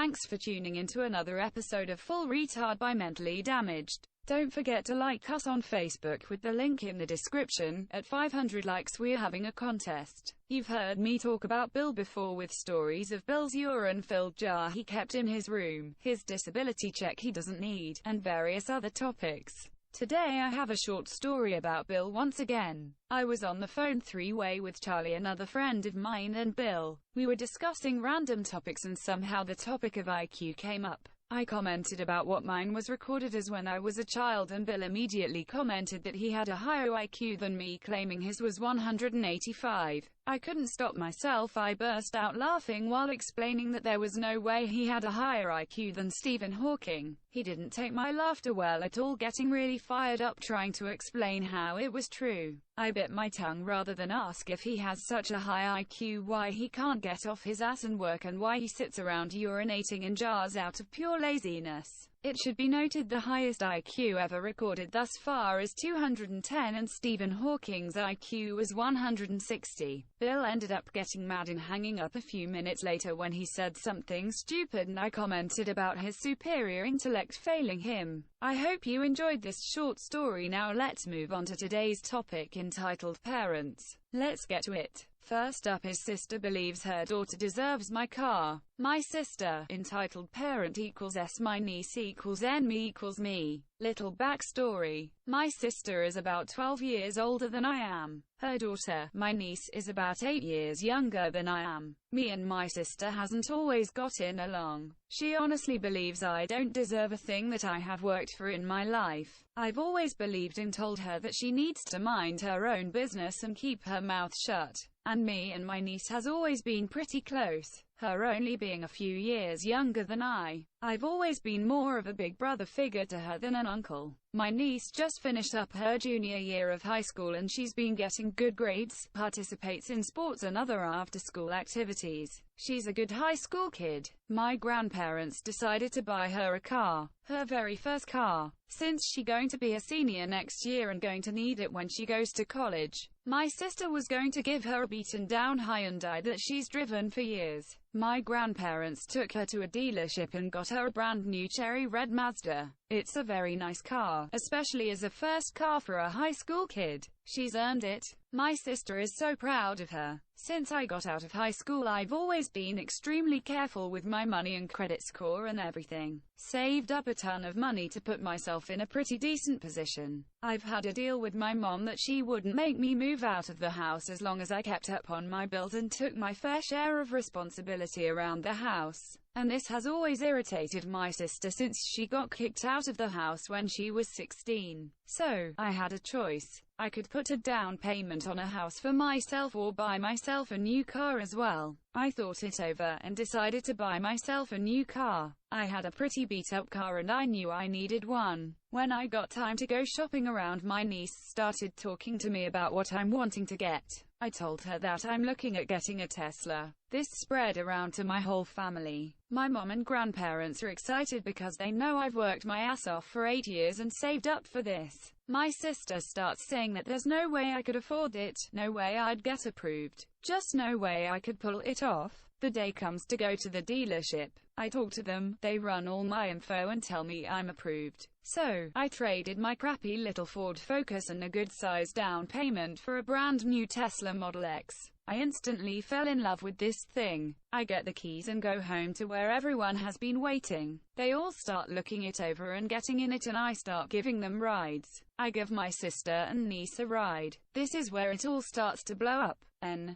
Thanks for tuning into another episode of Full Retard by Mentally Damaged. Don't forget to like us on Facebook with the link in the description. At 500 likes we're having a contest. You've heard me talk about Bill before with stories of Bill's urine-filled jar he kept in his room, his disability check he doesn't need, and various other topics. Today I have a short story about Bill once again. I was on the phone three-way with Charlie, another friend of mine, and Bill. We were discussing random topics and somehow the topic of IQ came up. I commented about what mine was recorded as when I was a child, and Bill immediately commented that he had a higher IQ than me, claiming his was 185. I couldn't stop myself. I burst out laughing while explaining that there was no way he had a higher IQ than Stephen Hawking. He didn't take my laughter well at all, getting really fired up trying to explain how it was true. I bit my tongue rather than ask if he has such a high IQ, why he can't get off his ass and work, and why he sits around urinating in jars out of pure laziness. It should be noted the highest IQ ever recorded thus far is 210 and Stephen Hawking's IQ was 160. Bill ended up getting mad and hanging up a few minutes later when he said something stupid, and I commented about his superior intellect failing him. I hope you enjoyed this short story. Now let's move on to today's topic entitled Parents. Let's get to it. First up, his sister believes her daughter deserves my car. My sister, entitled Parent equals S, my niece equals N, me equals me. Little backstory. My sister is about 12 years older than I am. Her daughter, my niece, is about 8 years younger than I am. Me and my sister hasn't always gotten along. She honestly believes I don't deserve a thing that I have worked for in my life. I've always believed and told her that she needs to mind her own business and keep her mouth shut. And me and my niece has always been pretty close, her only being a few years younger than I. I've always been more of a big brother figure to her than an uncle. My niece just finished up her junior year of high school and she's been getting good grades, participates in sports and other after-school activities. She's a good high school kid. My grandparents decided to buy her a car, her very first car, since she's going to be a senior next year and going to need it when she goes to college. My sister was going to give her a beaten-down Hyundai that she's driven for years. My grandparents took her to a dealership and got her a brand new cherry red Mazda. It's a very nice car, especially as a first car for a high school kid. She's earned it. My sister is so proud of her. Since I got out of high school, I've always been extremely careful with my money and credit score and everything. Saved up a ton of money to put myself in a pretty decent position. I've had a deal with my mom that she wouldn't make me move out of the house as long as I kept up on my bills and took my fair share of responsibility around the house. And this has always irritated my sister since she got kicked out of the house when she was 16. So, I had a choice. I could put a down payment on a house for myself or buy myself a new car as well. I thought it over and decided to buy myself a new car. I had a pretty beat-up car and I knew I needed one. When I got time to go shopping around, my niece started talking to me about what I'm wanting to get. I told her that I'm looking at getting a Tesla. This spread around to my whole family. My mom and grandparents are excited because they know I've worked my ass off for 8 years and saved up for this. My sister starts saying that there's no way I could afford it, no way I'd get approved, just no way I could pull it off. The day comes to go to the dealership. I talk to them, they run all my info and tell me I'm approved. So, I traded my crappy little Ford Focus and a good-sized down payment for a brand new Tesla Model X. I instantly fell in love with this thing. I get the keys and go home to where everyone has been waiting. They all start looking it over and getting in it, and I start giving them rides. I give my sister and niece a ride. This is where it all starts to blow up.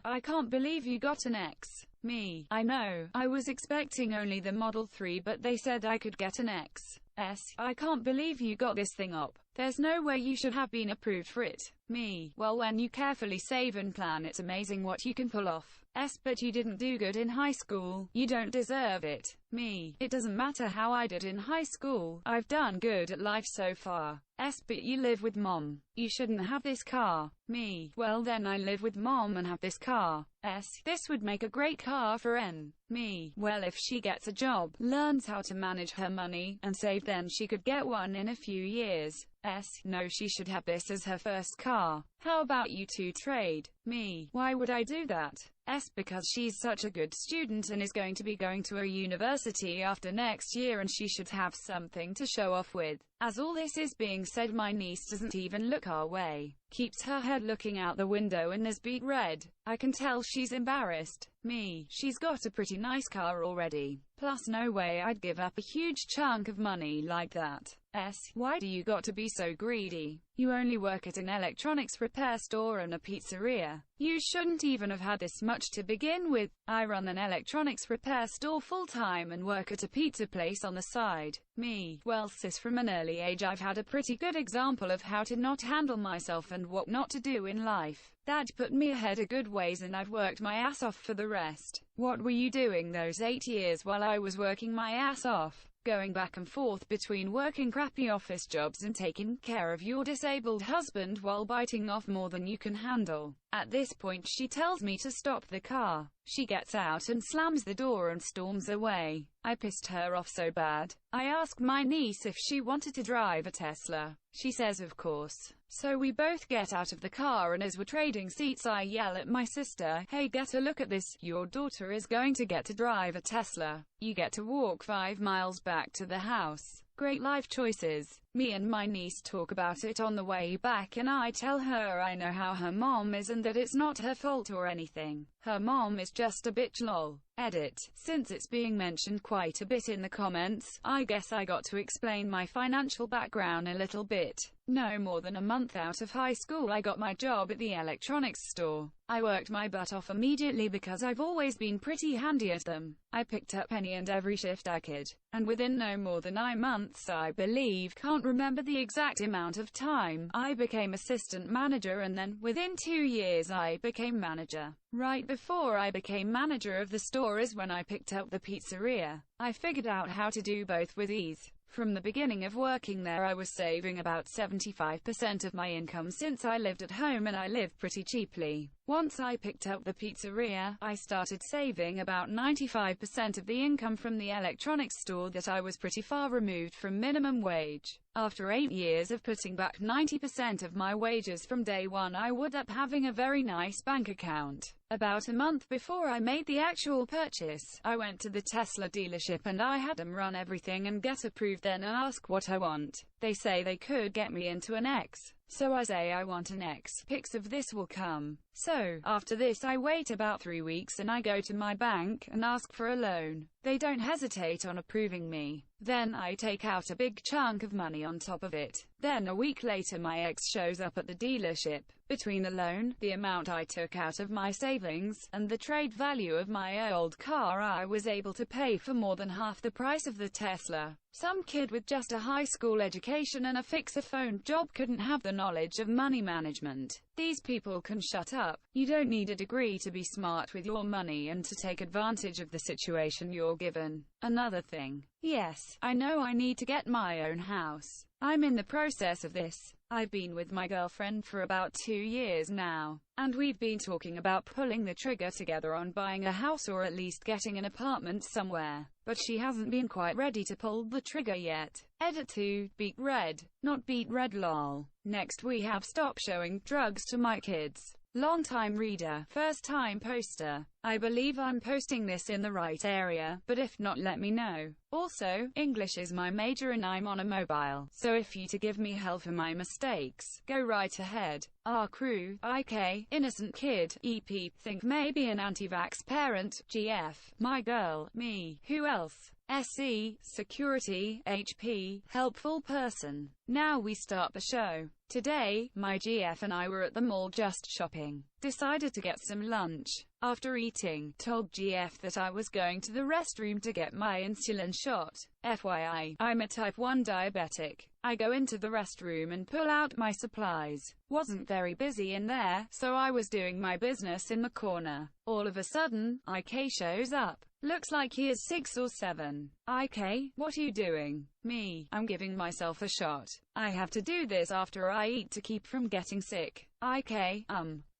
I can't believe you got an X. Me, I know, I was expecting only the Model 3, but they said I could get an X. I can't believe you got this thing up. There's no way you should have been approved for it. Me, well, when you carefully save and plan, it's amazing what you can pull off. But you didn't do good in high school. You don't deserve it. Me, it doesn't matter how I did in high school. I've done good at life so far. But you live with mom. You shouldn't have this car. Me, well then I live with mom and have this car. This would make a great car for N. Me, well if she gets a job, learns how to manage her money, and save, then she could get one in a few years. No, she should have this as her first car. How about you two trade? Me. Why would I do that? Because she's such a good student and is going to be going to a university after next year and she should have something to show off with. As all this is being said, my niece doesn't even look our way, keeps her head looking out the window and is beet red. I can tell she's embarrassed. Me. She's got a pretty nice car already. Plus no way I'd give up a huge chunk of money like that. Why do you got to be so greedy? You only work at an electronics repair store and a pizzeria. You shouldn't even have had this much to begin with. I run an electronics repair store full-time and work at a pizza place on the side. Me. Well sis, from an early age I've had a pretty good example of how to not handle myself and what not to do in life. That put me ahead a good ways and I've worked my ass off for the rest. What were you doing those 8 years while I was working my ass off? Going back and forth between working crappy office jobs and taking care of your disabled husband while biting off more than you can handle. At this point she tells me to stop the car. She gets out and slams the door and storms away. I pissed her off so bad. I ask my niece if she wanted to drive a Tesla. She says of course. So we both get out of the car and as we're trading seats I yell at my sister, "Hey, get a look at this. Your daughter is going to get to drive a Tesla. You get to walk 5 miles back to the house." Great life choices. Me and my niece talk about it on the way back and I tell her I know how her mom is and that it's not her fault or anything. Her mom is just a bitch lol. Edit. Since it's being mentioned quite a bit in the comments, I guess I got to explain my financial background a little bit. No more than a month out of high school I got my job at the electronics store. I worked my butt off immediately because I've always been pretty handy at them. I picked up any and every shift I could, and within no more than 9 months I believe, can't remember the exact amount of time, I became assistant manager and then, within 2 years I became manager. Right before I became manager of the store is when I picked up the pizzeria. I figured out how to do both with ease. From the beginning of working there I was saving about 75% of my income since I lived at home and I lived pretty cheaply. Once I picked up the pizzeria, I started saving about 95% of the income from the electronics store that I was pretty far removed from minimum wage. After 8 years of putting back 90% of my wages from day one I would up having a very nice bank account. About a month before I made the actual purchase, I went to the Tesla dealership and I had them run everything and get approved then and ask what I want. They say they could get me into an X. So I say I want an X. Pics of this will come. So, after this I wait about 3 weeks and I go to my bank and ask for a loan. They don't hesitate on approving me. Then I take out a big chunk of money on top of it. Then a week later my ex shows up at the dealership. Between the loan, the amount I took out of my savings, and the trade value of my old car I was able to pay for more than half the price of the Tesla. Some kid with just a high school education and a fix-a-phone job couldn't have the knowledge of money management. These people can shut up. You don't need a degree to be smart with your money and to take advantage of the situation you're given. Another thing. Yes, I know I need to get my own house. I'm in the process of this. I've been with my girlfriend for about 2 years now, and we've been talking about pulling the trigger together on buying a house or at least getting an apartment somewhere, but she hasn't been quite ready to pull the trigger yet. Edit 2, beet red, not beet red lol. Next we have stop showing drugs to my kids. Long time reader, first time poster. I believe I'm posting this in the right area, but if not let me know. Also, English is my major and I'm on a mobile, so if you to give me hell for my mistakes, go right ahead. R crew, IK, innocent kid, EP, think maybe an anti-vax parent, GF, my girl, me, who else? SE, security, HP, helpful person. Now we start the show. Today, my GF and I were at the mall just shopping. Decided to get some lunch. After eating, told GF that I was going to the restroom to get my insulin shot. FYI, I'm a type 1 diabetic. I go into the restroom and pull out my supplies. Wasn't very busy in there, so I was doing my business in the corner. All of a sudden, IK shows up. Looks like he is 6 or 7. IK, what are you doing? Me, I'm giving myself a shot. I have to do this after I eat to keep from getting sick. IK,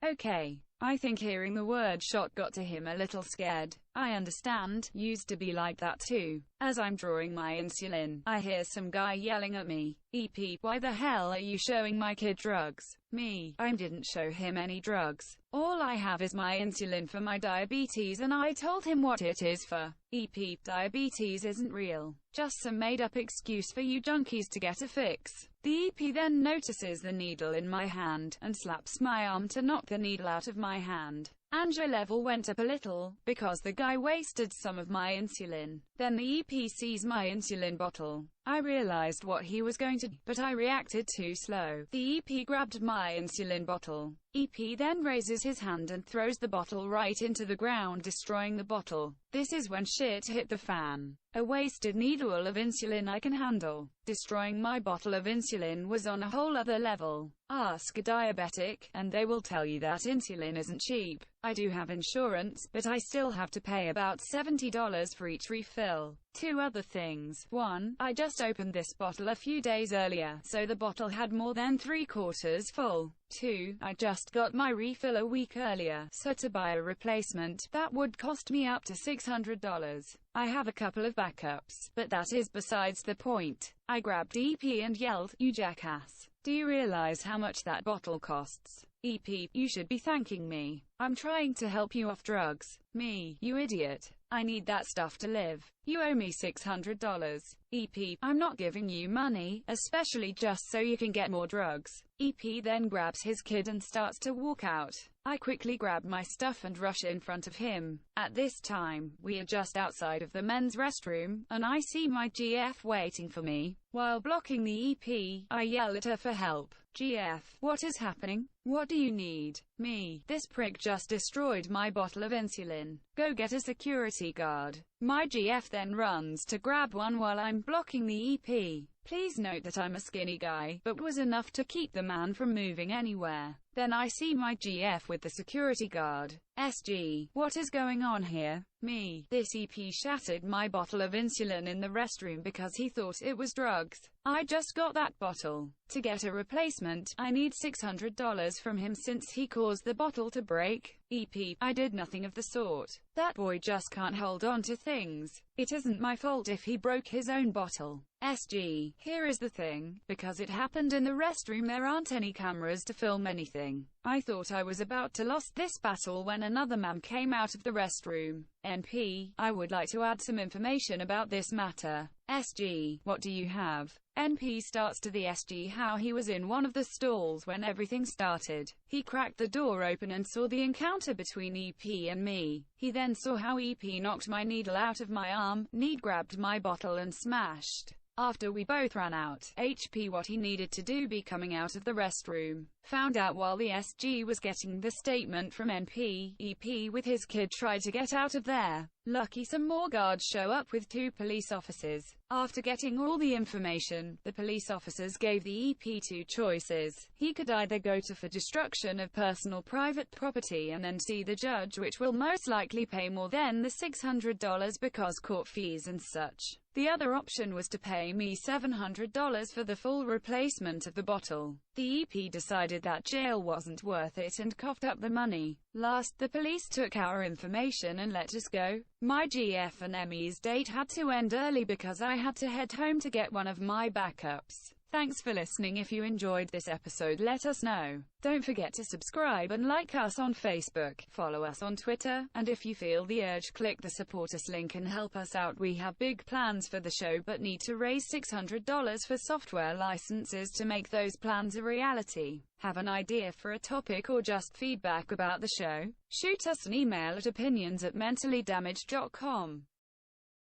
okay. I think hearing the word shot got to him a little scared. I understand, used to be like that too. As I'm drawing my insulin, I hear some guy yelling at me. EP, why the hell are you showing my kid drugs? Me, I didn't show him any drugs. All I have is my insulin for my diabetes and I told him what it is for. EP, diabetes isn't real. Just some made-up excuse for you junkies to get a fix. The EP then notices the needle in my hand, and slaps my arm to knock the needle out of my hand. Anger level went up a little, because the guy wasted some of my insulin. Then the EP sees my insulin bottle. I realized what he was going to do, but I reacted too slow. The EP grabbed my insulin bottle. EP then raises his hand and throws the bottle right into the ground, destroying the bottle. This is when shit hit the fan. A wasted needle of insulin I can handle. Destroying my bottle of insulin was on a whole other level. Ask a diabetic, and they will tell you that insulin isn't cheap. I do have insurance, but I still have to pay about $70 for each refill. Two other things. 1. I just opened this bottle a few days earlier, so the bottle had more than 3/4 full. 2. I just got my refill a week earlier, so to buy a replacement, that would cost me up to $600. I have a couple of backups, but that is besides the point. I grabbed EP and yelled, "You jackass. Do you realize how much that bottle costs?" EP, you should be thanking me. I'm trying to help you off drugs. Me, you idiot. I need that stuff to live. You owe me $600. EP, I'm not giving you money, especially just so you can get more drugs. EP then grabs his kid and starts to walk out. I quickly grab my stuff and rush in front of him. At this time, we are just outside of the men's restroom, and I see my GF waiting for me. While blocking the EP, I yell at her for help. GF, what is happening? What do you need? Me, this prick just destroyed my bottle of insulin. Go get a security guard. My GF then runs to grab one while I'm blocking the EP. Please note that I'm a skinny guy, but was enough to keep the man from moving anywhere. Then I see my GF with the security guard. SG, what is going on here? Me, this EP shattered my bottle of insulin in the restroom because he thought it was drugs. I just got that bottle. To get a replacement, I need $600 from him since he caused the bottle to break. EP, I did nothing of the sort. That boy just can't hold on to things. It isn't my fault if he broke his own bottle. SG, here is the thing, because it happened in the restroom there aren't any cameras to film anything. I thought I was about to lose this battle when another man came out of the restroom. NP, I would like to add some information about this matter. SG, what do you have? NP starts to the SG how he was in one of the stalls when everything started. He cracked the door open and saw the encounter between EP and me. He then saw how EP knocked my needle out of my arm, Need grabbed my bottle and smashed. After we both ran out, HP what he needed to do be coming out of the restroom. Found out while the SG was getting the statement from NP, EP with his kid tried to get out of there. Lucky some more guards show up with 2 police officers. After getting all the information, the police officers gave the EP 2 choices. He could either go to for destruction of personal private property and then see the judge, which will most likely pay more than the $600 because court fees and such. The other option was to pay me $700 for the full replacement of the bottle. The EP decided that jail wasn't worth it and coughed up the money. Last, the police took our information and let us go. My GF and Emmy's date had to end early because I had to head home to get one of my backups. Thanks for listening. If you enjoyed this episode, let us know. Don't forget to subscribe and like us on Facebook, follow us on Twitter, and if you feel the urge, click the support us link and help us out. We have big plans for the show but need to raise $600 for software licenses to make those plans a reality. Have an idea for a topic or just feedback about the show? Shoot us an email at opinions@mentallyDamaged.com.